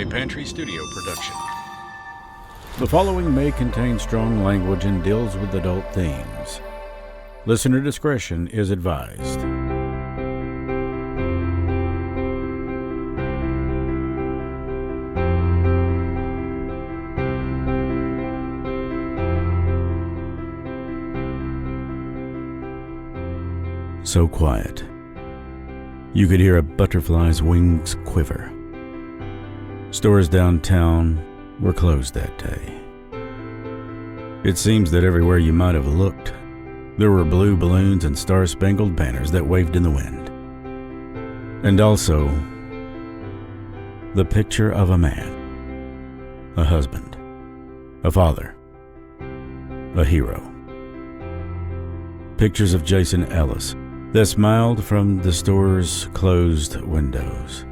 a Pantry Studio production. The following may contain strong language and deals with adult themes. Listener discretion is advised. So quiet, you could hear a butterfly's wings quiver. Stores downtown were closed that day. It seems that everywhere you might have looked, there were blue balloons and star-spangled banners that waved in the wind. And also, the picture of a man, a husband, a father, a hero. Pictures of Jason Ellis that smiled from the store's closed windows.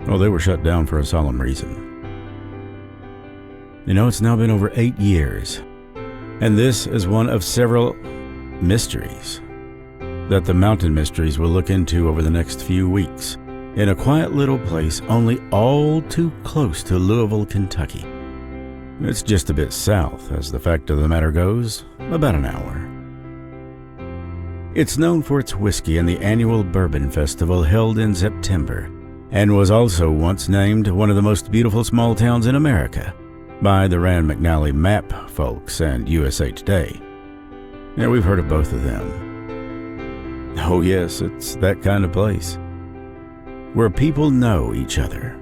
Oh, they were shut down for a solemn reason. You know, it's now been over 8 years, and this is one of several mysteries that the Mountain Mysteries will look into over the next few weeks in a quiet little place only all too close to Louisville, Kentucky. It's just a bit south, as the fact of the matter goes, about an hour. It's known for its whiskey and the annual Bourbon Festival held in September, and was also once named one of the most beautiful small towns in America by the Rand McNally map folks and USA Today. Yeah, we've heard of both of them. Oh yes, it's that kind of place, where people know each other.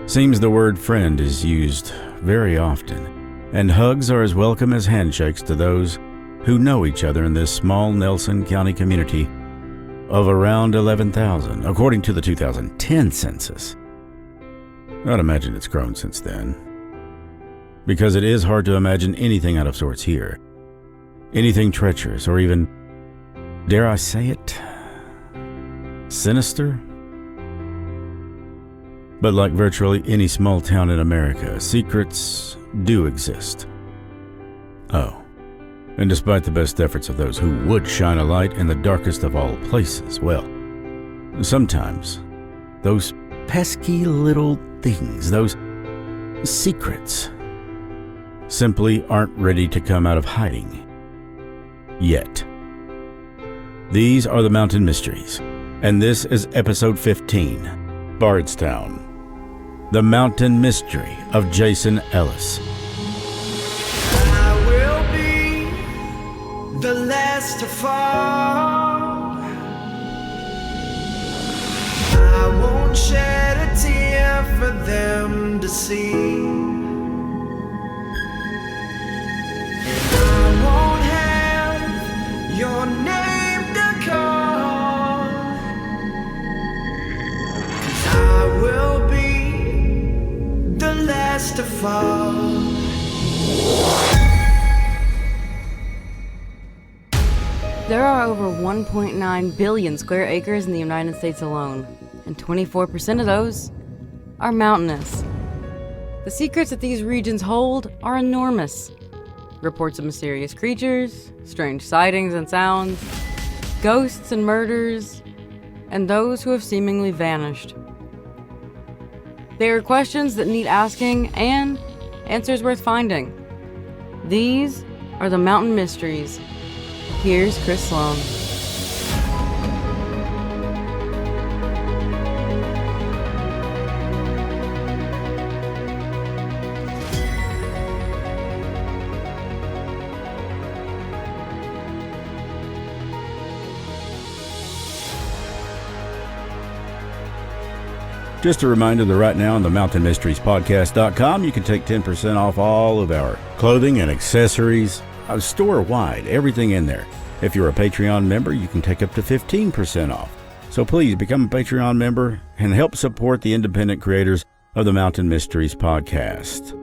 Seems the word friend is used very often, and hugs are as welcome as handshakes to those who know each other in this small Nelson County community of around 11,000, according to the 2010 census. I'd imagine it's grown since then, because it is hard to imagine anything out of sorts here. Anything treacherous or even, dare I say it, sinister? But like virtually any small town in America, secrets do exist. Oh. And despite the best efforts of those who would shine a light in the darkest of all places, well, sometimes those pesky little things, those secrets, simply aren't ready to come out of hiding yet. These are the Mountain Mysteries, and this is episode 15, Bardstown, the Mountain Mystery of Jason Ellis. The last to fall. I won't shed a tear for them to see, and I won't have your name to call, 'cause I will be the last to fall. There are over 1.9 billion square acres in the United States alone, and 24% of those are mountainous. The secrets that these regions hold are enormous. Reports of mysterious creatures, strange sightings and sounds, ghosts and murders, and those who have seemingly vanished. They are questions that need asking and answers worth finding. These are the Mountain Mysteries. Here's Chris Sloan. Just a reminder that right now on the mountainmysteriespodcast.com, you can take 10% off all of our clothing and accessories, store-wide, everything in there. If you're a Patreon member, you can take up to 15% off. So please become a Patreon member and help support the independent creators of the Mountain Mysteries podcast.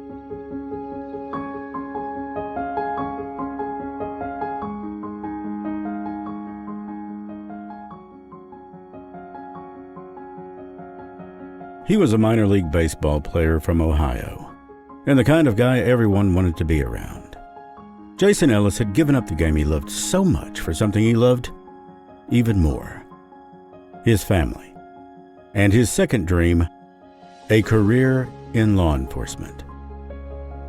He was a minor league baseball player from Ohio, and the kind of guy everyone wanted to be around. Jason Ellis had given up the game he loved so much for something he loved even more: his family. And his second dream a career in law enforcement.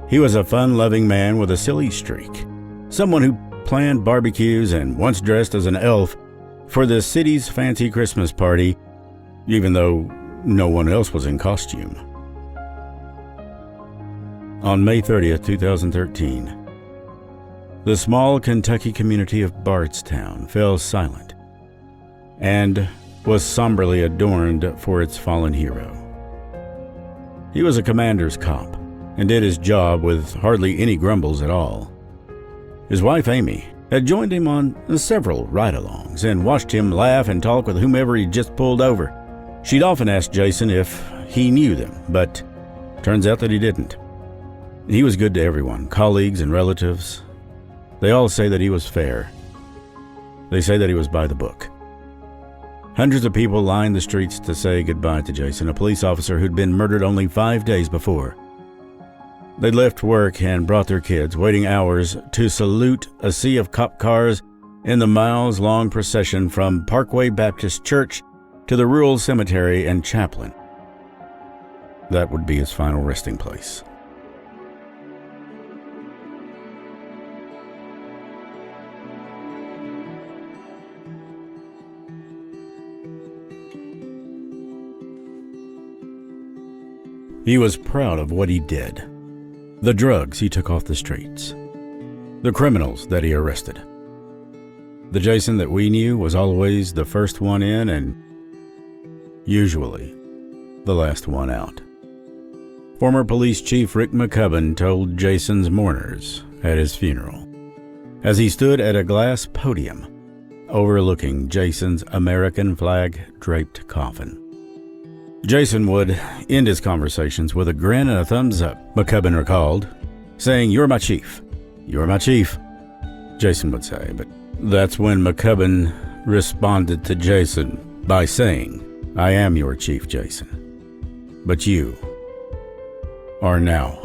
He was a fun-loving man with a silly streak, someone who planned barbecues and once dressed as an elf for the city's fancy Christmas party, even though no one else was in costume. On May 30th, 2013, the small Kentucky community of Bardstown fell silent and was somberly adorned for its fallen hero. He was a commander's cop and did his job with hardly any grumbles at all. His wife, Amy, had joined him on several ride-alongs and watched him laugh and talk with whomever he just pulled over. She'd often asked Jason if he knew them, but turns out that he didn't. He was good to everyone, colleagues and relatives. They all say that he was fair. They say that he was by the book. Hundreds of people lined the streets to say goodbye to Jason, a police officer who'd been murdered only 5 days before. They'd left work and brought their kids, waiting hours to salute a sea of cop cars in the miles-long procession from Parkway Baptist Church to the rural cemetery and chaplain. That would be his final resting place. He was proud of what he did, the drugs he took off the streets, the criminals that he arrested. The Jason that we knew was always the first one in and usually the last one out. Former Police Chief Rick McCubbin told Jason's mourners at his funeral, as he stood at a glass podium overlooking Jason's American flag-draped coffin. Jason would end his conversations with a grin and a thumbs up, McCubbin recalled, saying, "You're my chief. You're my chief," Jason would say. But that's when McCubbin responded to Jason by saying, "I am your chief, Jason. But you are now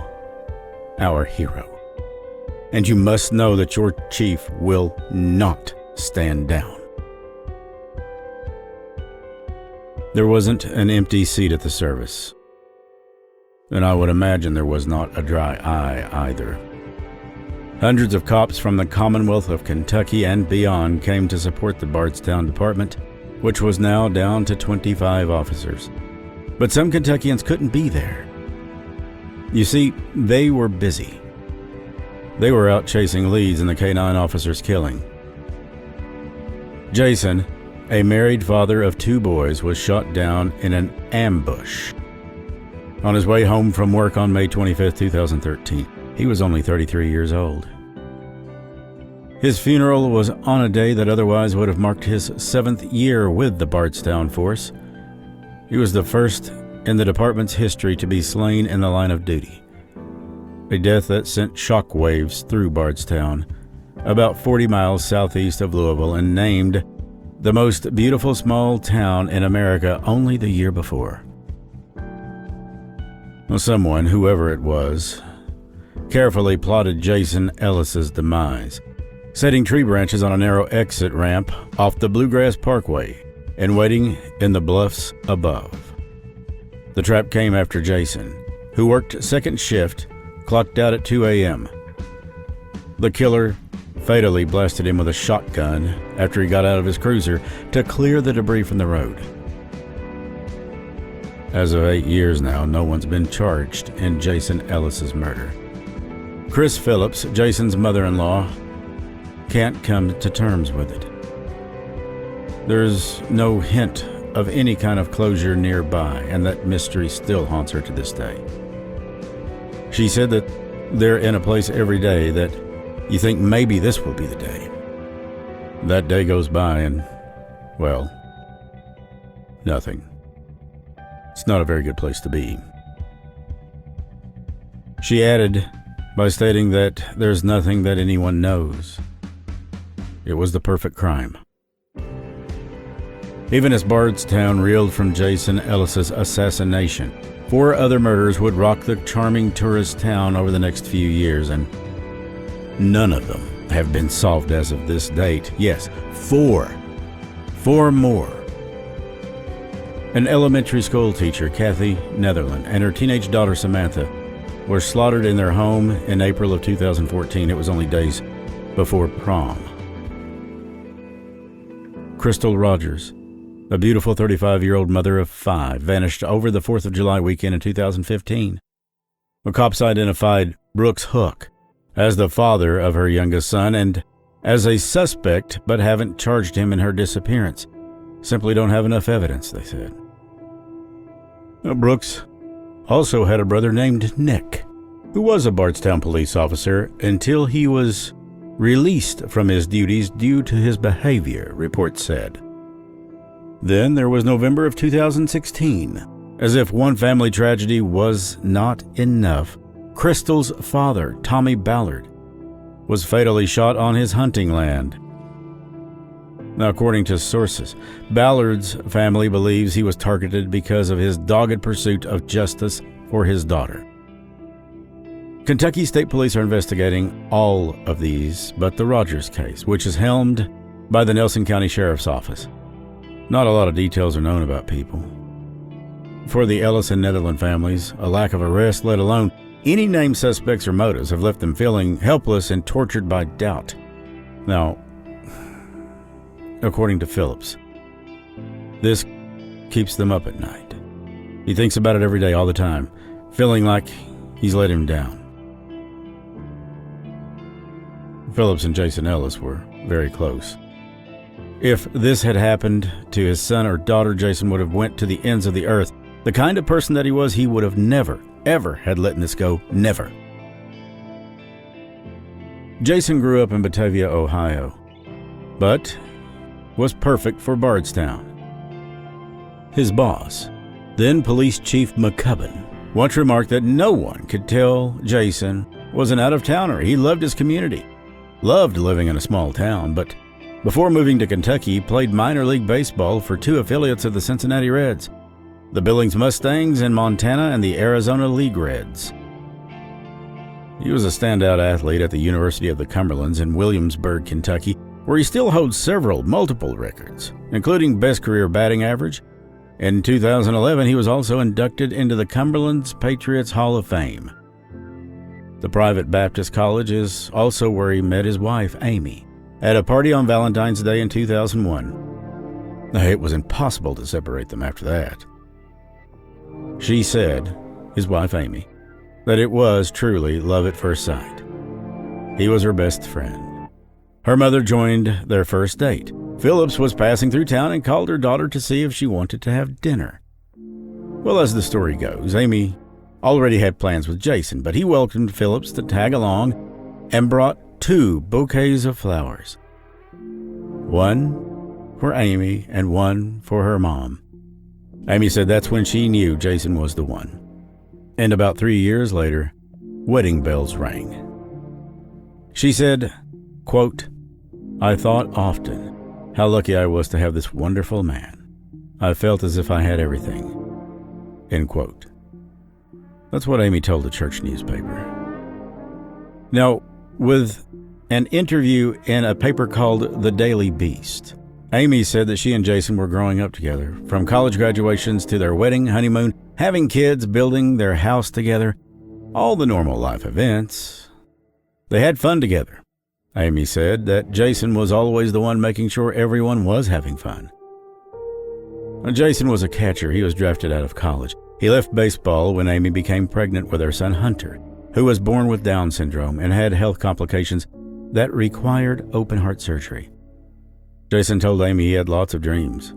our hero. And you must know that your chief will not stand down." There wasn't an empty seat at the service, and I would imagine there was not a dry eye either. Hundreds of cops from the Commonwealth of Kentucky and beyond came to support the Bardstown Department, which was now down to 25 officers. But some Kentuckians couldn't be there. You see, they were busy. They were out chasing leads in the K-9 officer's killing. Jason, a married father of 2 boys, was shot down in an ambush on his way home from work on May 25, 2013. He was only 33 years old. His funeral was on a day that otherwise would have marked his 7th year with the Bardstown Force. He was the first in the department's history to be slain in the line of duty, a death that sent shockwaves through Bardstown, about 40 miles southeast of Louisville, and named the most beautiful small town in America only the year before. Well, someone, whoever it was, carefully plotted Jason Ellis's demise, setting tree branches on a narrow exit ramp off the Bluegrass Parkway and waiting in the bluffs above. The trap came after Jason, who worked second shift, clocked out at 2 a.m. The killer fatally blasted him with a shotgun after he got out of his cruiser to clear the debris from the road. As of 8 years now, no one's been charged in Jason Ellis's murder. Chris Phillips, Jason's mother-in-law, can't come to terms with it. There's no hint of any kind of closure nearby, and that mystery still haunts her to this day. She said that they're in a place every day that you think maybe this will be the day. That day goes by and, well, nothing. It's not a very good place to be. She added by stating that there's nothing that anyone knows. It was the perfect crime. Even as Bardstown reeled from Jason Ellis's assassination, 4 other murders would rock the charming tourist town over the next few years, and none of them have been solved as of this date. Yes, 4. 4 more. An elementary school teacher, Kathy Netherland, and her teenage daughter, Samantha, were slaughtered in their home in April of 2014. It was only days before prom. Crystal Rogers, a beautiful 35-year-old mother of 5, vanished over the 4th of July weekend in 2015. The cops identified Brooks Hook as the father of her youngest son and as a suspect, but haven't charged him in her disappearance. Simply don't have enough evidence, they said. Brooks also had a brother named Nick, who was a Bardstown police officer until he was released from his duties due to his behavior, reports said. Then there was November of 2016. As if one family tragedy was not enough, Crystal's father, Tommy Ballard, was fatally shot on his hunting land. Now, according to sources, Ballard's family believes he was targeted because of his dogged pursuit of justice for his daughter. Kentucky State Police are investigating all of these but the Rogers case, which is helmed by the Nelson County Sheriff's Office. Not a lot of details are known about people. For the Ellis and Netherland families, a lack of arrest, let alone any named suspects or motives, have left them feeling helpless and tortured by doubt. Now, according to Phillips, this keeps them up at night. He thinks about it every day, all the time, feeling like he's let him down. Phillips and Jason Ellis were very close. If this had happened to his son or daughter, Jason would have went to the ends of the earth. The kind of person that he was, he would have never, ever had letting this go. Never. Jason grew up in Batavia, Ohio, but was perfect for Bardstown. His boss, then Police Chief McCubbin, once remarked that no one could tell Jason was an out-of-towner. He loved his community, loved living in a small town, but before moving to Kentucky, he played minor league baseball for 2 affiliates of the Cincinnati Reds, the Billings Mustangs in Montana and the Arizona League Reds. He was a standout athlete at the University of the Cumberlands in Williamsburg, Kentucky, where he still holds multiple records, including best career batting average. In 2011, he was also inducted into the Cumberlands Patriots Hall of Fame. The private Baptist college is also where he met his wife, Amy, at a party on Valentine's Day in 2001. It was impossible to separate them after that. She said, his wife Amy, that it was truly love at first sight. He was her best friend. Her mother joined their first date. Phillips was passing through town and called her daughter to see if she wanted to have dinner. Well, as the story goes, Amy already had plans with Jason, but he welcomed Phillips to tag along and brought 2 bouquets of flowers. One for Amy and one for her mom. Amy said that's when she knew Jason was the one. And about 3 years later, wedding bells rang. She said, quote, "I thought often how lucky I was to have this wonderful man. I felt as if I had everything." End quote. That's what Amy told the church newspaper. Now, with an interview in a paper called The Daily Beast, Amy said that she and Jason were growing up together, from college graduations to their wedding, honeymoon, having kids, building their house together, all the normal life events. They had fun together. Amy said that Jason was always the one making sure everyone was having fun. Jason was a catcher. He was drafted out of college. He left baseball when Amy became pregnant with their son Hunter, who was born with Down syndrome and had health complications that required open-heart surgery. Jason told Amy he had lots of dreams.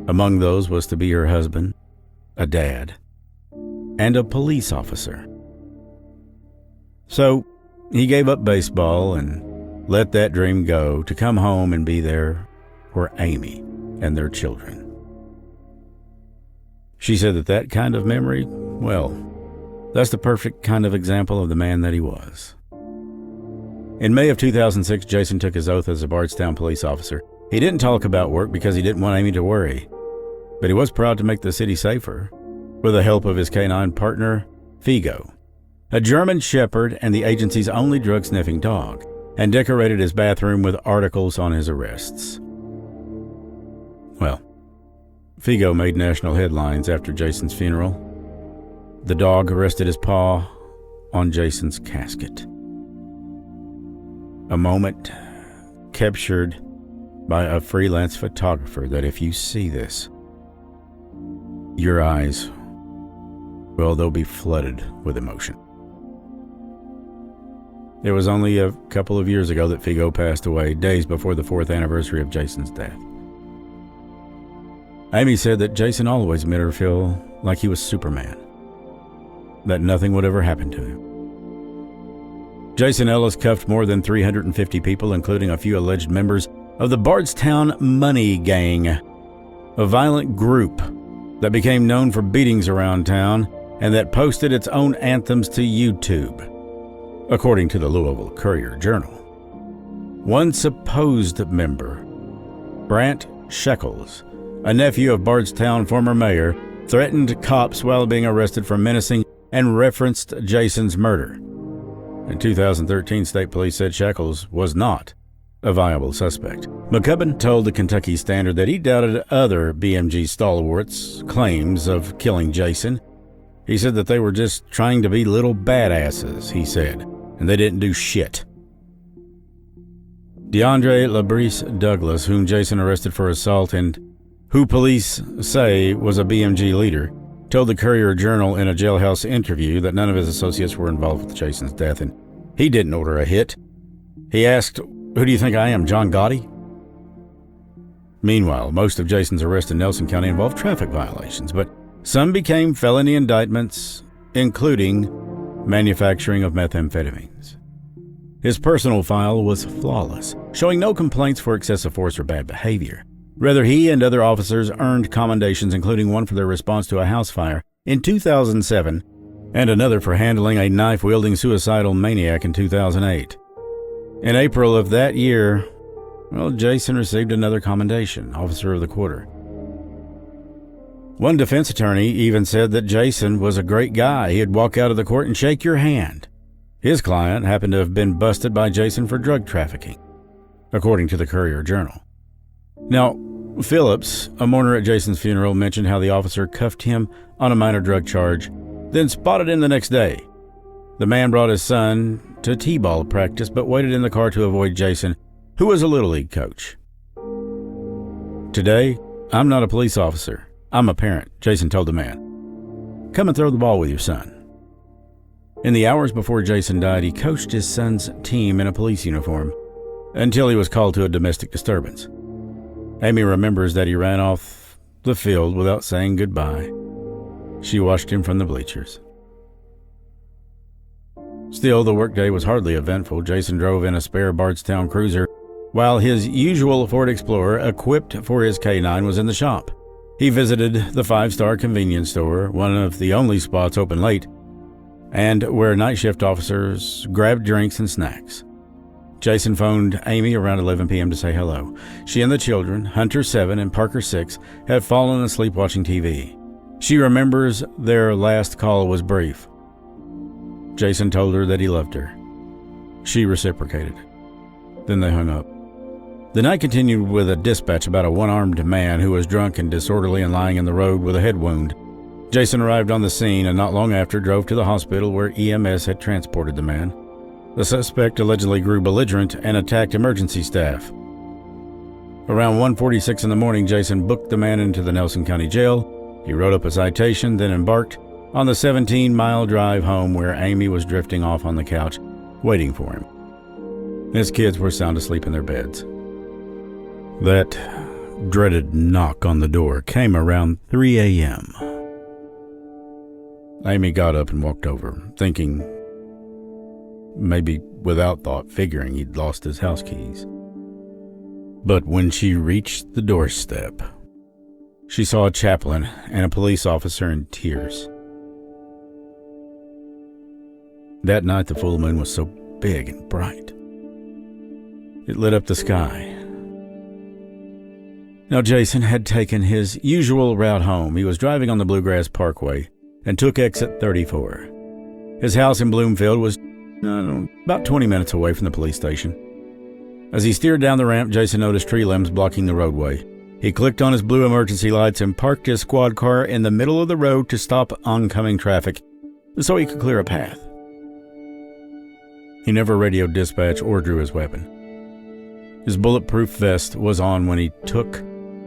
Among those was to be her husband, a dad, and a police officer. So he gave up baseball and let that dream go to come home and be there for Amy and their children. She said that kind of memory, well, that's the perfect kind of example of the man that he was. In May of 2006, Jason took his oath as a Bardstown police officer. He didn't talk about work because he didn't want Amy to worry, but he was proud to make the city safer with the help of his canine partner, Figo, a German Shepherd and the agency's only drug-sniffing dog, and decorated his bathroom with articles on his arrests. Well, Figo made national headlines after Jason's funeral. The dog rested his paw on Jason's casket. A moment captured by a freelance photographer that if you see this, your eyes, well, they'll be flooded with emotion. It was only a couple of years ago that Figo passed away, days before the 4th anniversary of Jason's death. Amy said that Jason always made her feel like he was Superman, that nothing would ever happen to him. Jason Ellis cuffed more than 350 people, including a few alleged members of the Bardstown Money Gang, a violent group that became known for beatings around town and that posted its own anthems to YouTube, according to the Louisville Courier-Journal. One supposed member, Brant Shekels, a nephew of Bardstown former mayor, threatened cops while being arrested for menacing and referenced Jason's murder. In 2013, state police said Shekels was not a viable suspect. McCubbin told the Kentucky Standard that he doubted other BMG stalwarts' claims of killing Jason. He said that they were just trying to be little badasses, he said, and they didn't do shit. DeAndre LaBrice Douglas, whom Jason arrested for assault and who police say was a BMG leader, told the Courier-Journal in a jailhouse interview that none of his associates were involved with Jason's death, and he didn't order a hit. He asked, "Who do you think I am, John Gotti?" Meanwhile, most of Jason's arrests in Nelson County involved traffic violations, but some became felony indictments, including manufacturing of methamphetamines. His personal file was flawless, showing no complaints for excessive force or bad behavior. Rather, he and other officers earned commendations, including one for their response to a house fire in 2007 and another for handling a knife-wielding suicidal maniac in 2008. In April of that year, Jason received another commendation, Officer of the Quarter. One defense attorney even said that Jason was a great guy. He'd walk out of the court and shake your hand. His client happened to have been busted by Jason for drug trafficking, according to the Courier-Journal. Now, Phillips, a mourner at Jason's funeral, mentioned how the officer cuffed him on a minor drug charge, then spotted him the next day. The man brought his son to t-ball practice, but waited in the car to avoid Jason, who was a Little League coach. "Today, I'm not a police officer. I'm a parent," Jason told the man. "Come and throw the ball with your son." In the hours before Jason died, he coached his son's team in a police uniform until he was called to a domestic disturbance. Amy remembers that he ran off the field without saying goodbye. She watched him from the bleachers. Still, the workday was hardly eventful. Jason drove in a spare Bardstown cruiser, while his usual Ford Explorer, equipped for his K9, was in the shop. He visited the 5-star convenience store, one of the only spots open late, and where night shift officers grabbed drinks and snacks. Jason phoned Amy around 11 p.m. to say hello. She and the children, Hunter 7 and Parker 6, had fallen asleep watching TV. She remembers their last call was brief. Jason told her that he loved her. She reciprocated. Then they hung up. The night continued with a dispatch about a one-armed man who was drunk and disorderly and lying in the road with a head wound. Jason arrived on the scene and not long after drove to the hospital where EMS had transported the man. The suspect allegedly grew belligerent and attacked emergency staff. Around 1:46 in the morning, Jason booked the man into the Nelson County Jail. He wrote up a citation, then embarked on the 17-mile drive home where Amy was drifting off on the couch, waiting for him. His kids were sound asleep in their beds. That dreaded knock on the door came around 3 a.m. Amy got up and walked over, thinking, maybe without thought, figuring he'd lost his house keys. But when she reached the doorstep, she saw a chaplain and a police officer in tears. That night, the full moon was so big and bright. It lit up the sky. Now, Jason had taken his usual route home. He was driving on the Bluegrass Parkway and took exit 34. His house in Bloomfield was about 20 minutes away from the police station. As he steered down the ramp, Jason noticed tree limbs blocking the roadway. He clicked on his blue emergency lights and parked his squad car in the middle of the road to stop oncoming traffic so he could clear a path. He never radioed dispatch or drew his weapon. His bulletproof vest was on when he took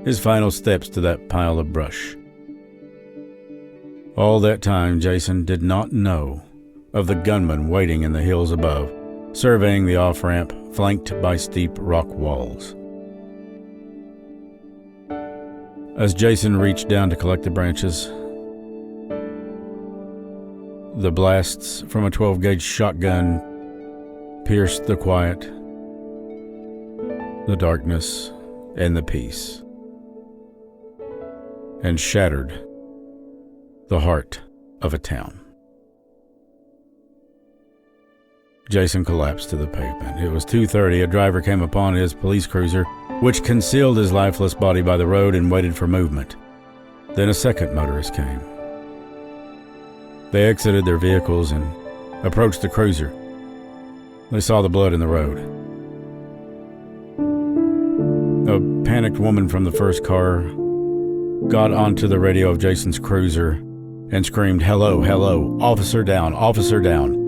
his final steps to that pile of brush. All that time, Jason did not know of the gunman waiting in the hills above, surveying the off-ramp flanked by steep rock walls. As Jason reached down to collect the branches, the blasts from a 12-gauge shotgun pierced the quiet, the darkness, and the peace, and shattered the heart of a town. Jason collapsed to the pavement. It was 2:30. A driver came upon his police cruiser, which concealed his lifeless body by the road, and waited for movement. Then a second motorist came. They exited their vehicles and approached the cruiser. They saw the blood in the road. A panicked woman from the first car got onto the radio of Jason's cruiser and screamed, "Hello, hello, officer down, officer down."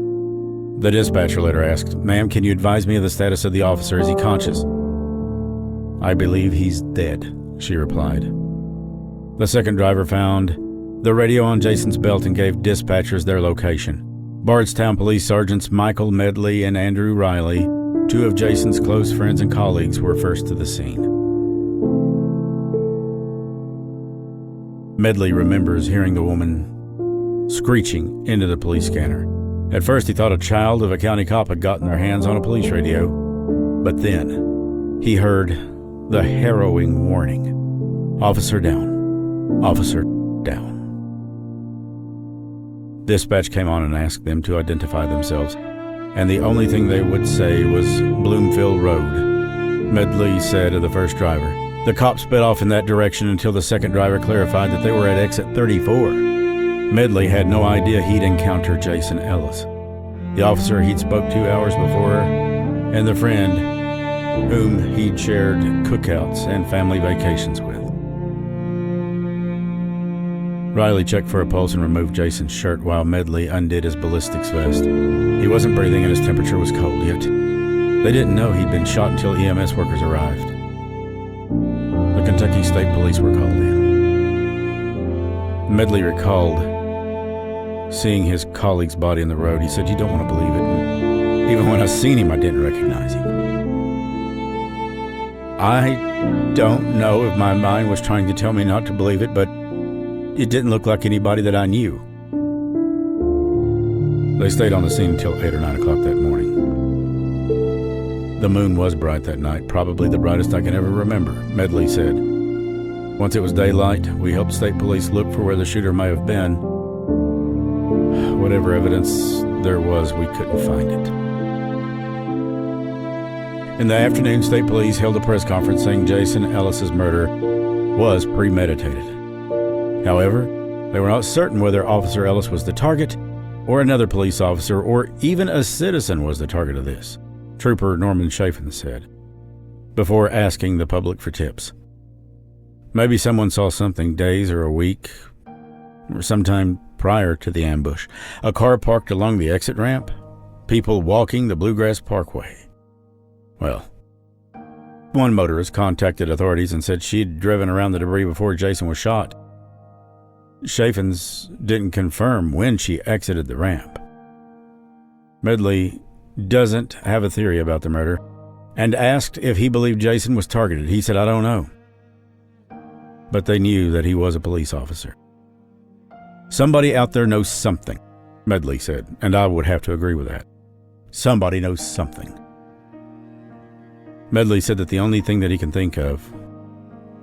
The dispatcher later asked, "Ma'am, can you advise me of the status of the officer? Is he conscious?" "I believe he's dead," she replied. The second driver found the radio on Jason's belt and gave dispatchers their location. Bardstown Police Sergeants Michael Medley and Andrew Riley, two of Jason's close friends and colleagues, were first to the scene. Medley remembers hearing the woman screeching into the police scanner. At first he thought a child of a county cop had gotten their hands on a police radio, but then he heard the harrowing warning, "Officer down, officer down." Dispatch came on and asked them to identify themselves, and the only thing they would say was Bloomfield Road. Medley said of the first driver. The cop sped off in that direction until the second driver clarified that they were at exit 34. Medley had no idea he'd encountered Jason Ellis, the officer he'd spoke 2 hours before, and the friend whom he'd shared cookouts and family vacations with. Riley checked for a pulse and removed Jason's shirt while Medley undid his ballistics vest. He wasn't breathing and his temperature was cold, yet they didn't know he'd been shot until EMS workers arrived. The Kentucky State Police were called in. Medley recalled seeing his colleague's body in the road. He said, "You don't want to believe it. And even when I seen him, I didn't recognize him. I don't know if my mind was trying to tell me not to believe it, but it didn't look like anybody that I knew." They stayed on the scene until 8 or 9 o'clock that morning. The moon was bright that night, probably the brightest I can ever remember, Medley said. Once it was daylight, we helped state police look for where the shooter may have been. Whatever evidence there was, we couldn't find it. In the afternoon, state police held a press conference saying Jason Ellis's murder was premeditated. However, they were not certain whether Officer Ellis was the target or another police officer or even a citizen was the target of this, Trooper Norman Chafin said, before asking the public for tips. Maybe someone saw something days or a week or sometime prior to the ambush. A car parked along the exit ramp, people walking the Bluegrass Parkway. Well, one motorist contacted authorities and said she'd driven around the debris before Jason was shot. Chafin's didn't confirm when she exited the ramp. Medley doesn't have a theory about the murder and asked if he believed Jason was targeted. He said, "I don't know." But they knew that he was a police officer. "Somebody out there knows something," Medley said, and I would have to agree with that. Somebody knows something. Medley said that the only thing that he can think of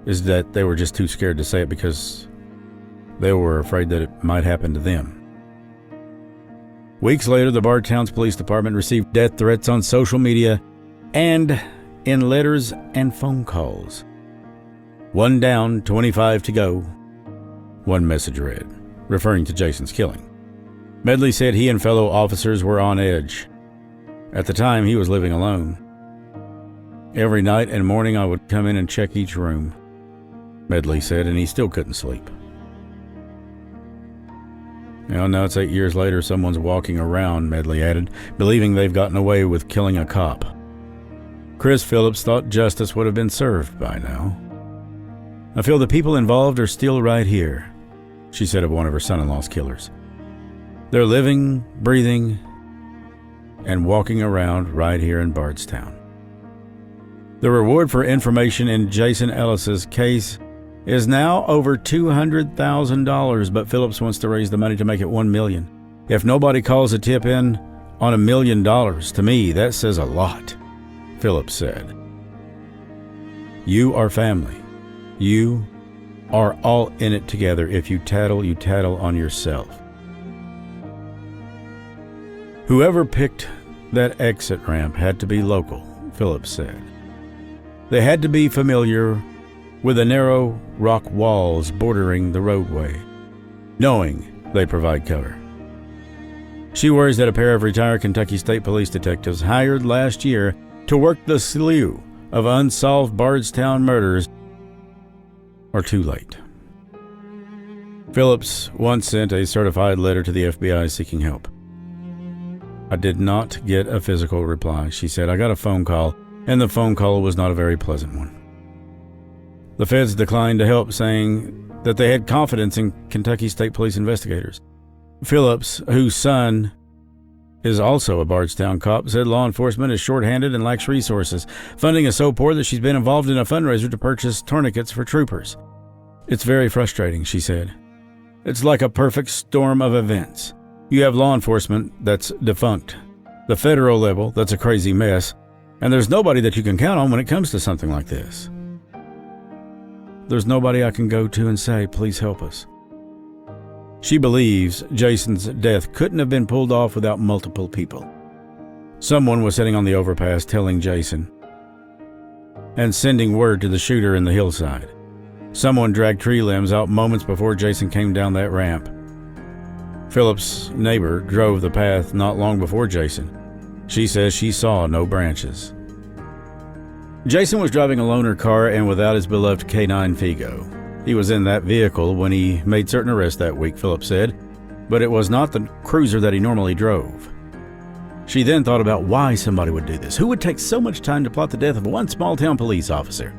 is that they were just too scared to say it because they were afraid that it might happen to them. Weeks later, the Bardstown Police Department received death threats on social media and in letters and phone calls. "One down, 25 to go," one message read, referring to Jason's killing. Medley said he and fellow officers were on edge. At the time, he was living alone. "Every night and morning I would come in and check each room. Medley said, and he still couldn't sleep. Now it's 8 years later, someone's walking around, Medley added, believing they've gotten away with killing a cop. Chris Phillips thought justice would have been served by now. I feel the people involved are still right here, she said of one of her son-in-law's killers. They're living, breathing, and walking around right here in Bardstown. The reward for information in Jason Ellis's case is now over $200,000, but Phillips wants to raise the money to make it $1 million. If nobody calls a tip in on $1 million, to me, that says a lot, Phillips said. You are family. You are all in it together. If you tattle on yourself. Whoever picked that exit ramp had to be local, Phillips said. They had to be familiar with the narrow rock walls bordering the roadway, knowing they provide cover. She worries that a pair of retired Kentucky State Police detectives hired last year to work the slew of unsolved Bardstown murders are too late. Phillips once sent a certified letter to the FBI seeking help. I did not get a physical reply, she said. I got a phone call, and the phone call was not a very pleasant one. The feds declined to help, saying that they had confidence in Kentucky State Police investigators. Phillips, whose son is also a Bardstown cop, said law enforcement is short-handed and lacks resources. Funding is so poor that she's been involved in a fundraiser to purchase tourniquets for troopers. It's very frustrating, she said. It's like a perfect storm of events. You have law enforcement that's defunct, the federal level that's a crazy mess, and there's nobody that you can count on when it comes to something like this. There's nobody I can go to and say, please help us. She believes Jason's death couldn't have been pulled off without multiple people. Someone was sitting on the overpass telling Jason and sending word to the shooter in the hillside. Someone dragged tree limbs out moments before Jason came down that ramp. Phillips' neighbor drove the path not long before Jason. She says she saw no branches. Jason was driving a loaner car and without his beloved K9 Figo. He was in that vehicle when he made certain arrests that week, Phillips said, but it was not the cruiser that he normally drove. She then thought about why somebody would do this. Who would take so much time to plot the death of one small-town police officer?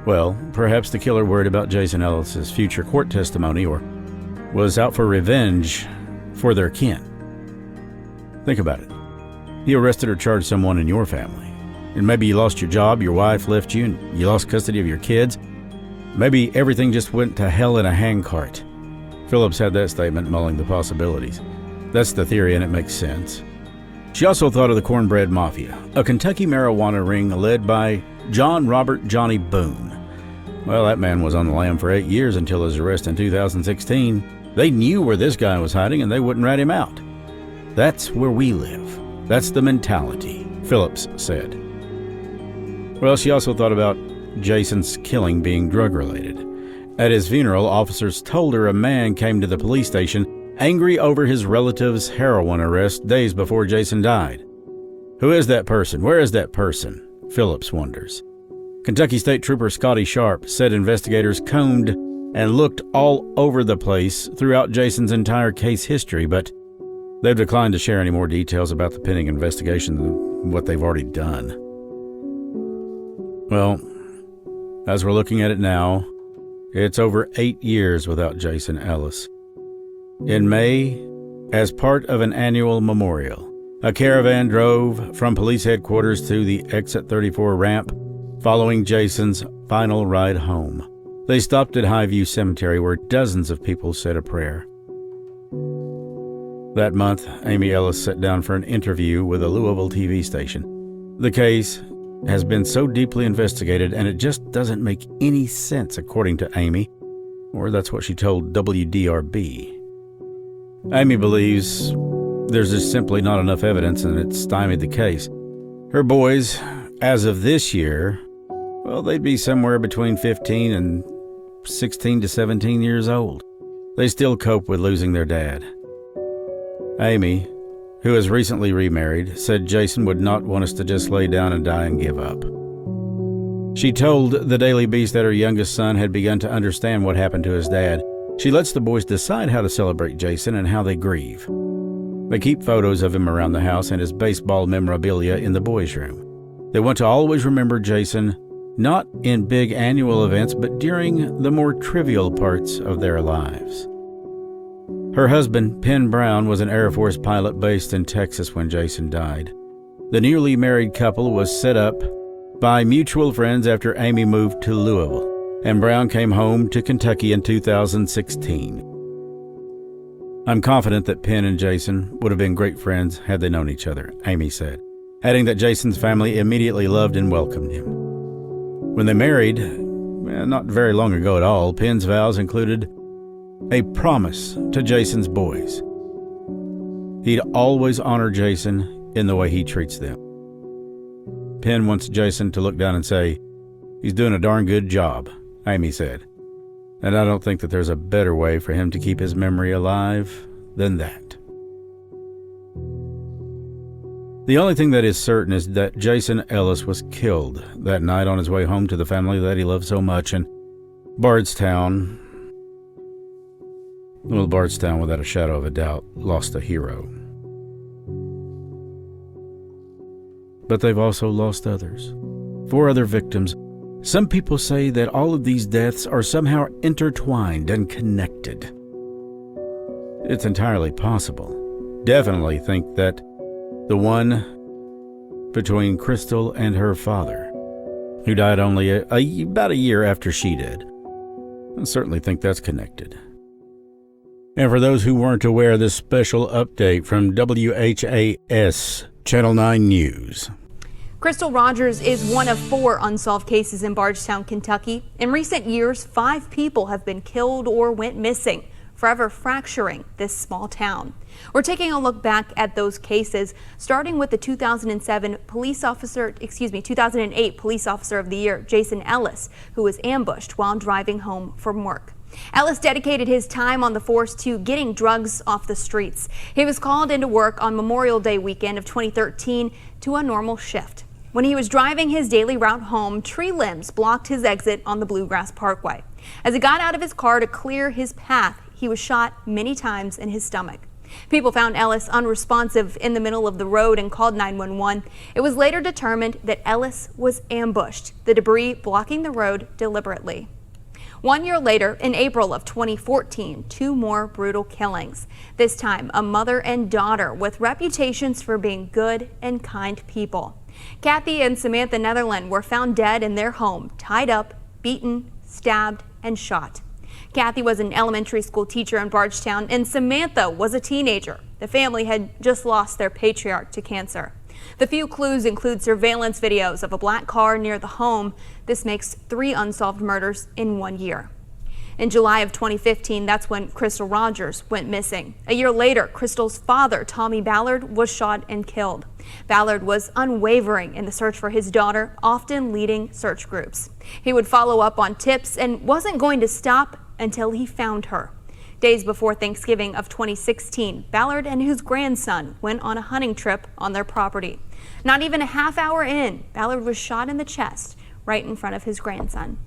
Well, perhaps the killer worried about Jason Ellis's future court testimony or was out for revenge for their kin. Think about it. He arrested or charged someone in your family. And maybe you lost your job, your wife left you, and you lost custody of your kids. Maybe everything just went to hell in a handcart. Phillips had that statement mulling the possibilities. That's the theory, and it makes sense. She also thought of the Cornbread Mafia, a Kentucky marijuana ring led by John Robert Johnny Boone. Well, that man was on the lam for 8 years until his arrest in 2016. They knew where this guy was hiding, and they wouldn't rat him out. That's where we live. That's the mentality, Phillips said. Well, she also thought about Jason's killing being drug-related. At his funeral, officers told her a man came to the police station angry over his relative's heroin arrest days before Jason died. Who is that person? Where is that person? Phillips wonders. Kentucky State Trooper Scotty Sharp said investigators combed and looked all over the place throughout Jason's entire case history, but they've declined to share any more details about the pending investigation than what they've already done. Well, as we're looking at it now, it's over 8 years without Jason Ellis. In May, as part of an annual memorial, a caravan drove from police headquarters to the Exit 34 ramp following Jason's final ride home. They stopped at Highview Cemetery where dozens of people said a prayer. That month, Amy Ellis sat down for an interview with a Louisville TV station. The case has been so deeply investigated, and it just doesn't make any sense, according to Amy, or that's what she told WDRB. Amy believes there's just simply not enough evidence, and it stymied the case. Her boys, as of this year, well, they'd be somewhere between 15 and 16 to 17 years old. They still cope with losing their dad. Amy, who has recently remarried, said Jason would not want us to just lay down and die and give up. She told the Daily Beast that her youngest son had begun to understand what happened to his dad. She lets the boys decide how to celebrate Jason and how they grieve. They keep photos of him around the house and his baseball memorabilia in the boys' room. They want to always remember Jason, not in big annual events, but during the more trivial parts of their lives. Her husband, Penn Brown, was an Air Force pilot based in Texas when Jason died. The newly married couple was set up by mutual friends after Amy moved to Louisville, and Brown came home to Kentucky in 2016. I'm confident that Penn and Jason would have been great friends had they known each other, Amy said, adding that Jason's family immediately loved and welcomed him. When they married, not very long ago at all, Penn's vows included a promise to Jason's boys. He'd always honor Jason in the way he treats them. Penn wants Jason to look down and say, "He's doing a darn good job," Amy said. And I don't think that there's a better way for him to keep his memory alive than that. The only thing that is certain is that Jason Ellis was killed that night on his way home to the family that he loved so much in Bardstown. Well, Bardstown, without a shadow of a doubt, lost a hero. But they've also lost others. 4 other victims. Some people say that all of these deaths are somehow intertwined and connected. It's entirely possible. Definitely think that the one between Crystal and her father, who died only about a year after she did, I certainly think that's connected. And for those who weren't aware, this special update from WHAS Channel 9 News. Crystal Rogers is one of 4 unsolved cases in Bardstown, Kentucky. In recent years, 5 people have been killed or went missing, forever fracturing this small town. We're taking a look back at those cases, starting with the 2008 Police Officer of the Year, Jason Ellis, who was ambushed while driving home from work. Ellis dedicated his time on the force to getting drugs off the streets. He was called into work on Memorial Day weekend of 2013 to a normal shift. When he was driving his daily route home, tree limbs blocked his exit on the Bluegrass Parkway. As he got out of his car to clear his path, he was shot many times in his stomach. People found Ellis unresponsive in the middle of the road and called 911. It was later determined that Ellis was ambushed, the debris blocking the road deliberately. 1 year later, in April of 2014, 2 more brutal killings. This time, a mother and daughter with reputations for being good and kind people. Kathy and Samantha Netherland were found dead in their home, tied up, beaten, stabbed, and shot. Kathy was an elementary school teacher in Bardstown, and Samantha was a teenager. The family had just lost their patriarch to cancer. The few clues include surveillance videos of a black car near the home. This makes 3 unsolved murders in 1 year. In July of 2015, that's when Crystal Rogers went missing. A year later, Crystal's father, Tommy Ballard, was shot and killed. Ballard was unwavering in the search for his daughter, often leading search groups. He would follow up on tips and wasn't going to stop until he found her. Days before Thanksgiving of 2016, Ballard and his grandson went on a hunting trip on their property. Not even a half hour in, Ballard was shot in the chest right in front of his grandson.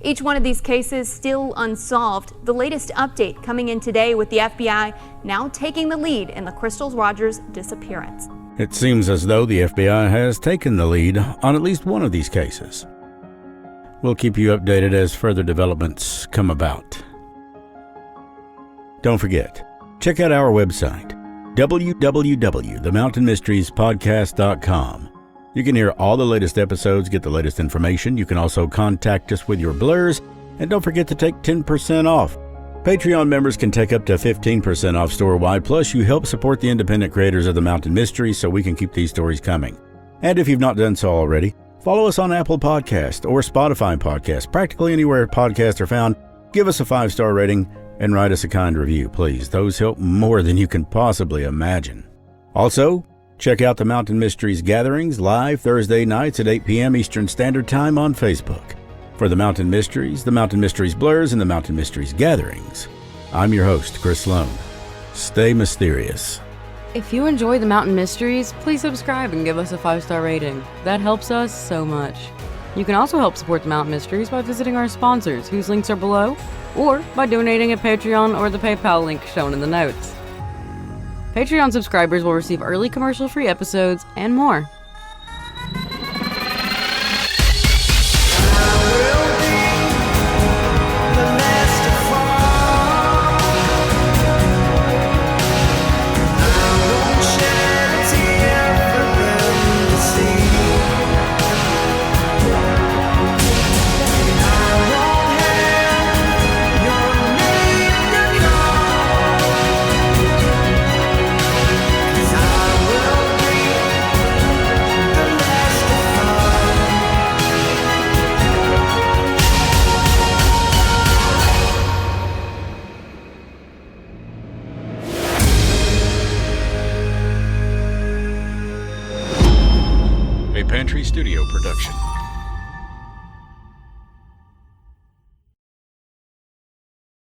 Each one of these cases still unsolved. The latest update coming in today with the FBI now taking the lead in the Crystal Rogers disappearance. It seems as though the FBI has taken the lead on at least one of these cases. We'll keep you updated as further developments come about. Don't forget, check out our website, www.themountainmysteriespodcast.com. You can hear all the latest episodes, get the latest information. You can also contact us with your blurs, and don't forget to take 10% off. Patreon members can take up to 15% off store-wide, plus you help support the independent creators of the Mountain Mysteries so we can keep these stories coming. And if you've not done so already, follow us on Apple Podcast or Spotify Podcast. Practically anywhere podcasts are found, give us a 5-star rating and write us a kind review, please. Those help more than you can possibly imagine. Also, check out the Mountain Mysteries gatherings live Thursday nights at 8 p.m. Eastern Standard Time on Facebook. For the Mountain Mysteries Blurs, and the Mountain Mysteries gatherings, I'm your host, Chris Sloan. Stay mysterious. If you enjoy the Mountain Mysteries, please subscribe and give us a 5-star rating. That helps us so much. You can also help support the Mountain Mysteries by visiting our sponsors, whose links are below, or by donating at Patreon or the PayPal link shown in the notes. Patreon subscribers will receive early commercial-free episodes and more. A Pantry Studio production.